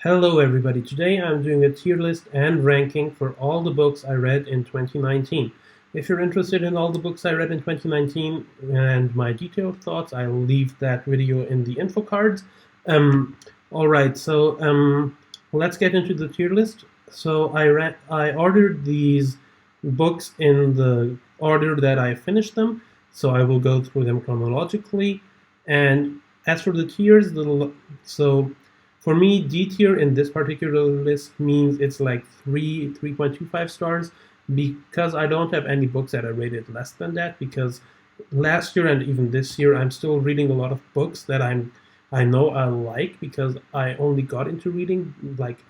Hello everybody, today I'm doing a tier list and ranking for all the books I read in 2019. If you're interested in all the books I read in 2019 and my detailed thoughts, I'll leave that video in the info cards. Alright, so let's get into the tier list. So I ordered these books in the order that I finished them, so I will go through them chronologically. And as for the tiers, so for me, D tier in this particular list means it's like 3.25 stars, because I don't have any books that are rated less than that, because last year and even this year I'm still reading a lot of books that I know I like, because I only got into reading,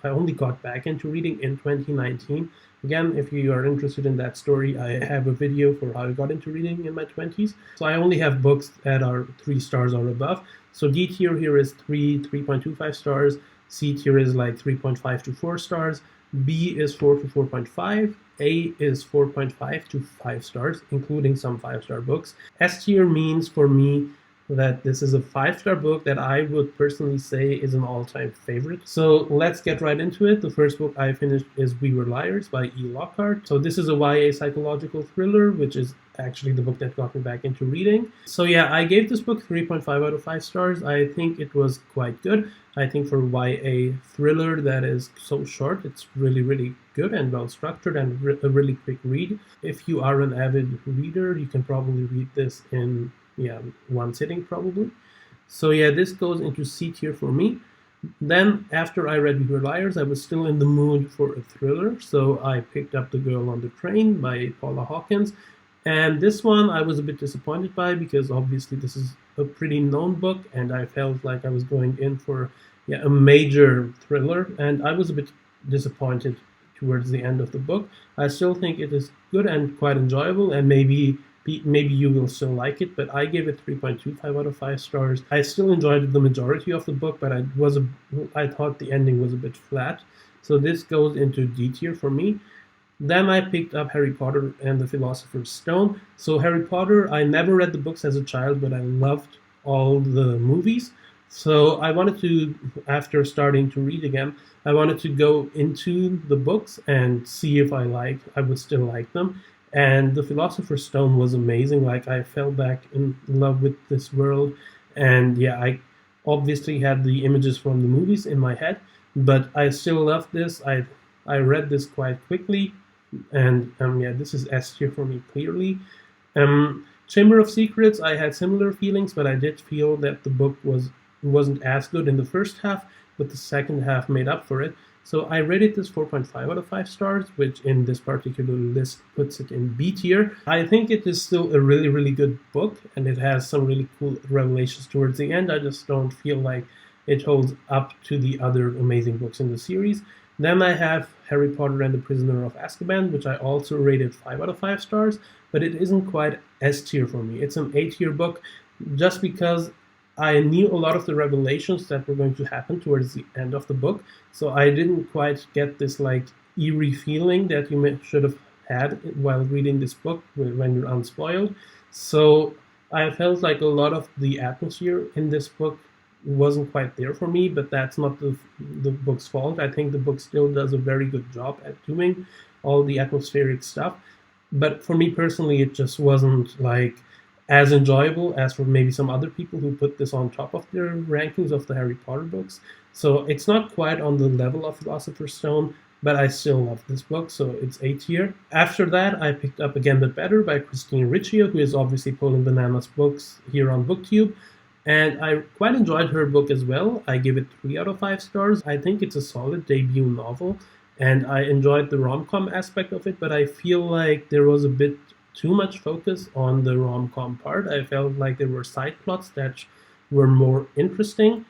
I only got back into reading in 2019. Again, if you are interested in that story, I have a video for how I got into reading in my 20s. So I only have books that are 3 stars or above. So D tier here is 3.25 stars. C tier is like 3.5 to 4 stars. B is 4 to 4.5. A is 4.5 to 5 stars, including some 5-star books. S tier means for me that this is a 5-star book that I would personally say is an all-time favorite. So let's get right into it. The first book I finished is We Were Liars by E. Lockhart. So this is a YA psychological thriller, which is actually the book that got me back into reading. So yeah, I gave this book 3.5 out of 5 stars. I think it was quite good. I think for YA thriller that is so short, it's really, really good and well structured and a really quick read. If you are an avid reader, you can probably read this in one sitting probably. So yeah, this goes into C tier for me. Then after I read We Were Liars, I was still in the mood for a thriller, so I picked up The Girl on the Train by Paula Hawkins. And this one I was a bit disappointed by, because obviously this is a pretty known book and I felt like I was going in for a major thriller, and I was a bit disappointed towards the end of the book. I still think it is good and quite enjoyable, and maybe you will still like it, but I gave it 3.25 out of 5 stars. I still enjoyed the majority of the book, but I thought the ending was a bit flat. So this goes into D tier for me. Then I picked up Harry Potter and the Philosopher's Stone. So Harry Potter, I never read the books as a child, but I loved all the movies. So I wanted to, after starting to read again, I wanted to go into the books and see if I would still like them. And the Philosopher's Stone was amazing. Like, I fell back in love with this world. And yeah, I obviously had the images from the movies in my head, but I still loved this. I read this quite quickly. And yeah, this is S tier for me, clearly. Chamber of Secrets, I had similar feelings, but I did feel that the book wasn't as good in the first half, but the second half made up for it. So I rated this 4.5 out of 5 stars, which in this particular list puts it in B tier. I think it is still a really, really good book, and it has some really cool revelations towards the end. I just don't feel like it holds up to the other amazing books in the series. Then I have Harry Potter and the Prisoner of Azkaban, which I also rated 5 out of 5 stars, but it isn't quite S tier for me. It's an A tier book, just because I knew a lot of the revelations that were going to happen towards the end of the book, so I didn't quite get this eerie feeling that you should have had while reading this book when you're unspoiled. So I felt like a lot of the atmosphere in this book wasn't quite there for me, but that's not the book's fault. I think the book still does a very good job at doing all the atmospheric stuff, but for me personally, it just wasn't as enjoyable as for maybe some other people who put this on top of their rankings of the Harry Potter books. So it's not quite on the level of Philosopher's Stone, but I still love this book, so it's A tier. After that, I picked up Again But Better by Christine Riccio, who is obviously Poland Bananas books here on BookTube. And I quite enjoyed her book as well. I give it 3 out of 5 stars. I think it's a solid debut novel, and I enjoyed the rom-com aspect of it, but I feel like there was a bit too much focus on the rom-com part. I felt like there were side plots that were more interesting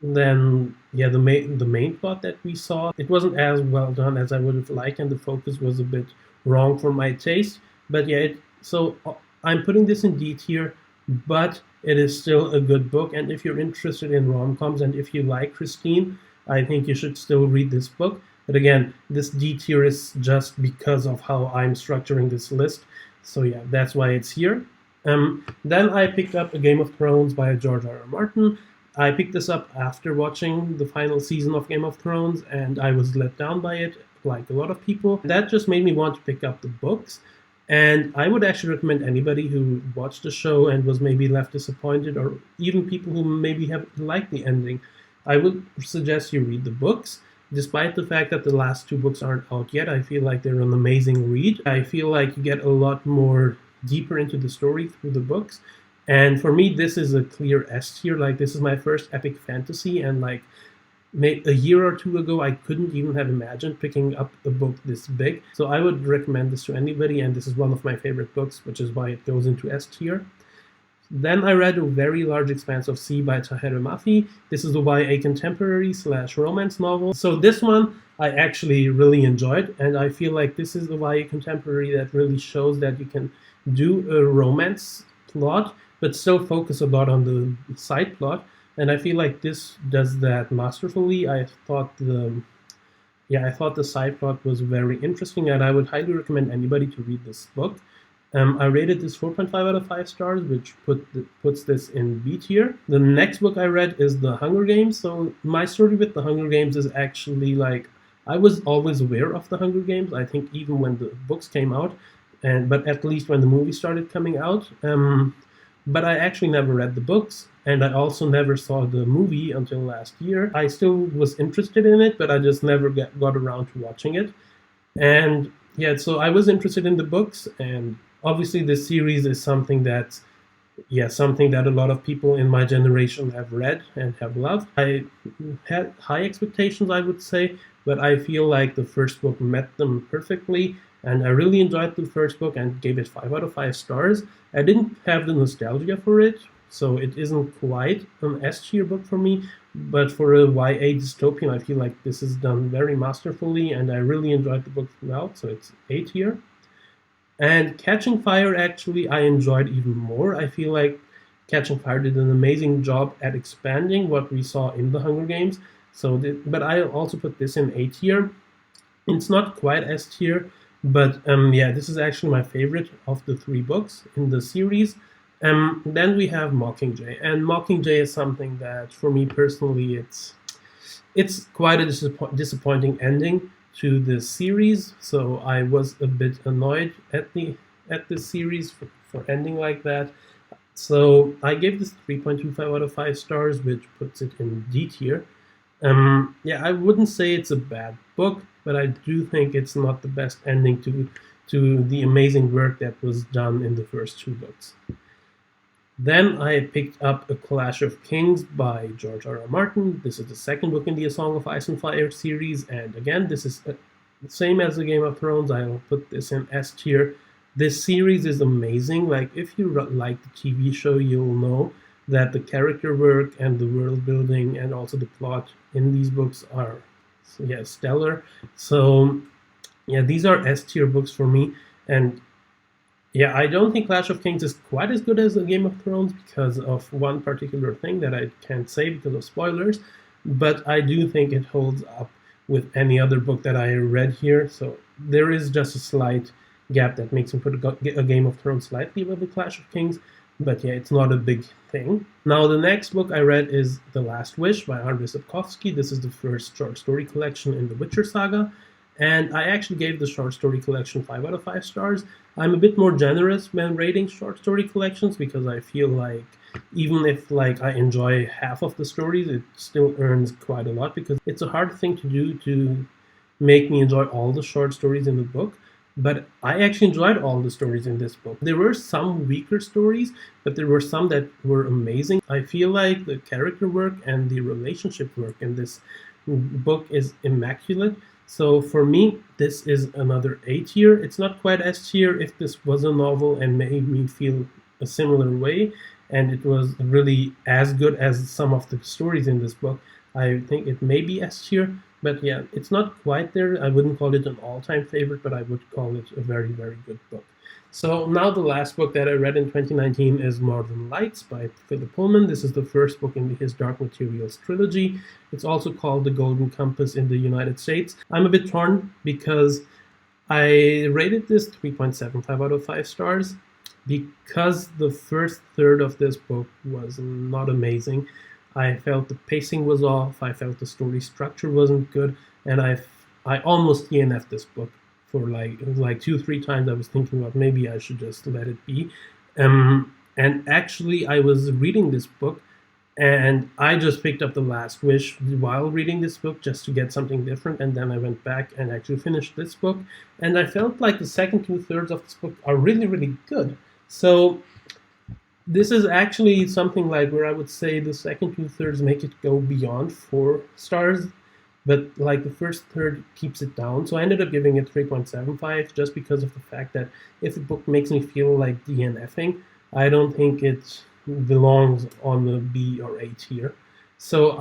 than the main plot that we saw. It wasn't as well done as I would have liked, and the focus was a bit wrong for my taste. But yeah, so I'm putting this in D tier, but it is still a good book, and if you're interested in rom-coms and if you like Christine, I think you should still read this book. But again, this D tier is just because of how I'm structuring this list. So yeah, that's why it's here. Then I picked up A Game of Thrones by George R. R. Martin. I picked this up after watching the final season of Game of Thrones, and I was let down by it, like a lot of people. That just made me want to pick up the books. And I would actually recommend anybody who watched the show and was maybe left disappointed, or even people who maybe have liked the ending, I would suggest you read the books. Despite the fact that the last two books aren't out yet, I feel like they're an amazing read. I feel like you get a lot more deeper into the story through the books. And for me, this is a clear S tier. Like, this is my first epic fantasy, and like a year or two ago, I couldn't even have imagined picking up a book this big. So I would recommend this to anybody, and this is one of my favorite books, which is why it goes into S tier. Then I read A Very Large Expanse of Sea by Tahereh Mafi. This is a YA contemporary / romance novel. So this one I actually really enjoyed, and I feel like this is a YA contemporary that really shows that you can do a romance plot, but still focus a lot on the side plot. And I feel like this does that masterfully. I thought the side plot was very interesting, and I would highly recommend anybody to read this book. I rated this 4.5 out of 5 stars, which puts this in B tier. The next book I read is The Hunger Games. So my story with The Hunger Games is actually like, I was always aware of The Hunger Games. I think even when the books came out, but at least when the movie started coming out. But I actually never read the books, and I also never saw the movie until last year. I still was interested in it, but I just never got around to watching it. And yeah, so I was interested in the books, and obviously this series is something that a lot of people in my generation have read and have loved. I had high expectations, I would say, but I feel like the first book met them perfectly, and I really enjoyed the first book and gave it 5 out of 5 stars. I didn't have the nostalgia for it, so it isn't quite an S tier book for me, but for a YA dystopian, I feel like this is done very masterfully, and I really enjoyed the book throughout, so it's A tier. And Catching Fire, actually, I enjoyed even more. I feel like Catching Fire did an amazing job at expanding what we saw in The Hunger Games. But I also put this in A tier. It's not quite S tier, but this is actually my favorite of the 3 books in the series. Then we have Mockingjay, and Mockingjay is something that, for me personally, it's quite a disappointing ending to the series. So I was a bit annoyed at the series for ending like that. So I gave this 3.25 out of 5 stars, which puts it in D tier. I wouldn't say it's a bad book, but I do think it's not the best ending to the amazing work that was done in the first 2 books. Then I picked up A Clash of Kings by George R.R. Martin. This is the second book in the A Song of Ice and Fire series, and again, this is the same as the Game of Thrones. I'll put this in S tier. This series is amazing. Like, if you like the TV show, you'll know that the character work and the world building and also the plot in these books are stellar. So these are S tier books for me, and I don't think Clash of Kings is quite as good as the Game of Thrones because of one particular thing that I can't say because of spoilers, but I do think it holds up with any other book that I read here. So there is just a slight gap that makes me put a Game of Thrones slightly above the Clash of Kings, but it's not a big thing. Now, the next book I read is The Last Wish by Andrzej Sapkowski. This is the first short story collection in the Witcher saga, and I actually gave the short story collection 5 out of 5 stars. I'm a bit more generous when rating short story collections because I feel like even if I enjoy half of the stories, it still earns quite a lot because it's a hard thing to do to make me enjoy all the short stories in the book. But I actually enjoyed all the stories in this book. There were some weaker stories, but there were some that were amazing. I feel like the character work and the relationship work in this book is immaculate. So for me, this is another A tier. It's not quite S tier if this was a novel and made me feel a similar way, and it was really as good as some of the stories in this book. I think it may be S tier, but it's not quite there. I wouldn't call it an all-time favorite, but I would call it a very, very good book. So now the last book that I read in 2019 is Northern Lights by Philip Pullman. This is the first book in his Dark Materials trilogy. It's also called The Golden Compass in the United States. I'm a bit torn because I rated this 3.75 out of 5 stars because the first third of this book was not amazing. I felt the pacing was off, I felt the story structure wasn't good, and I almost DNF'd this book for like 2-3 times. I was thinking about maybe I should just let it be. And actually, I was reading this book, and I just picked up The Last Wish while reading this book just to get something different, and then I went back and actually finished this book, and I felt like the second 2/3 of this book are really, really good. So this is actually something like where I would say the second 2/3 make it go beyond 4 stars, but like the first third keeps it down. So I ended up giving it 3.75 just because of the fact that if the book makes me feel like DNFing, I don't think it belongs on the B or A tier. So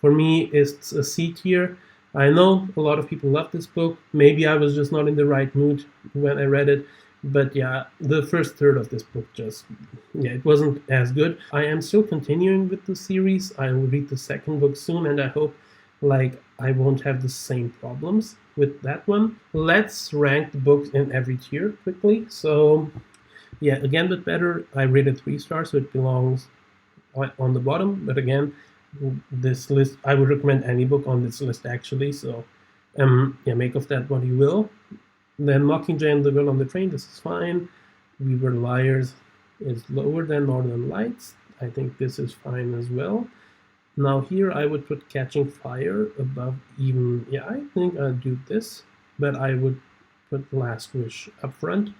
for me, it's a C tier. I know a lot of people love this book. Maybe I was just not in the right mood when I read it. But yeah, the first third of this book it wasn't as good. I am still continuing with the series. I will read the second book soon, and I hope I won't have the same problems with that one. Let's rank the books in every tier quickly. So yeah, Again But Better, I rated 3 stars, so it belongs on the bottom. But again, this list, I would recommend any book on this list actually. So make of that what you will. Then Mockingjay and the Girl on the Train, this is fine. We Were Liars is lower than Northern Lights. I think this is fine as well. Now here I would put Catching Fire above even, I think I'll do this, but I would put Last Wish up front,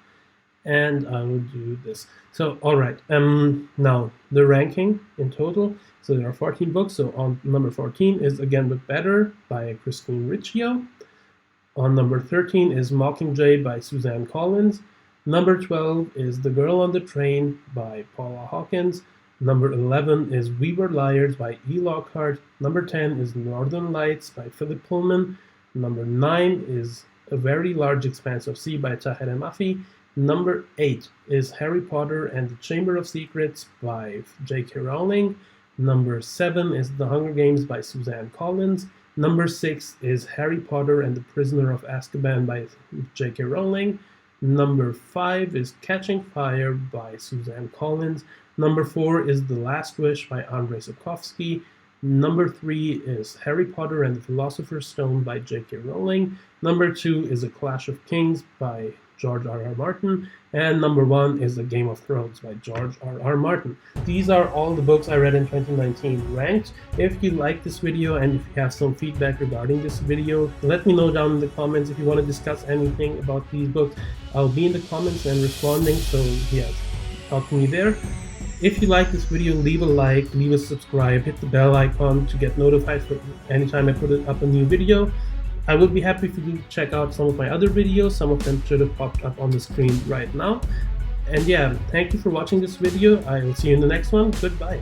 and I will do this. So, all right, now the ranking in total. So there are 14 books. So on number 14 is Again But Better by Christine Riccio. On number 13 is Mockingjay by Suzanne Collins. Number 12 is The Girl on the Train by Paula Hawkins. Number 11 is We Were Liars by E. Lockhart. Number 10 is Northern Lights by Philip Pullman. Number 9 is A Very Large Expanse of Sea by Tahereh Mafi. Number 8 is Harry Potter and the Chamber of Secrets by J.K. Rowling. Number 7 is The Hunger Games by Suzanne Collins. Number 6 is Harry Potter and the Prisoner of Azkaban by J.K. Rowling. Number 5 is Catching Fire by Suzanne Collins. Number 4 is The Last Wish by Andrei Sapkowski. Number 3 is Harry Potter and the Philosopher's Stone by J.K. Rowling. Number 2 is A Clash of Kings by George R.R. Martin, and number 1 is A Game of Thrones by George R.R. Martin. These are all the books I read in 2019 ranked. If you like this video and if you have some feedback regarding this video, let me know down in the comments. If you want to discuss anything about these books, I'll be in the comments and responding, so talk to me there. If you like this video, leave a like, leave a subscribe, hit the bell icon to get notified for anytime I put up a new video. I would be happy if you check out some of my other videos. Some of them should have popped up on the screen right now. And thank you for watching this video. I will see you in the next one. Goodbye.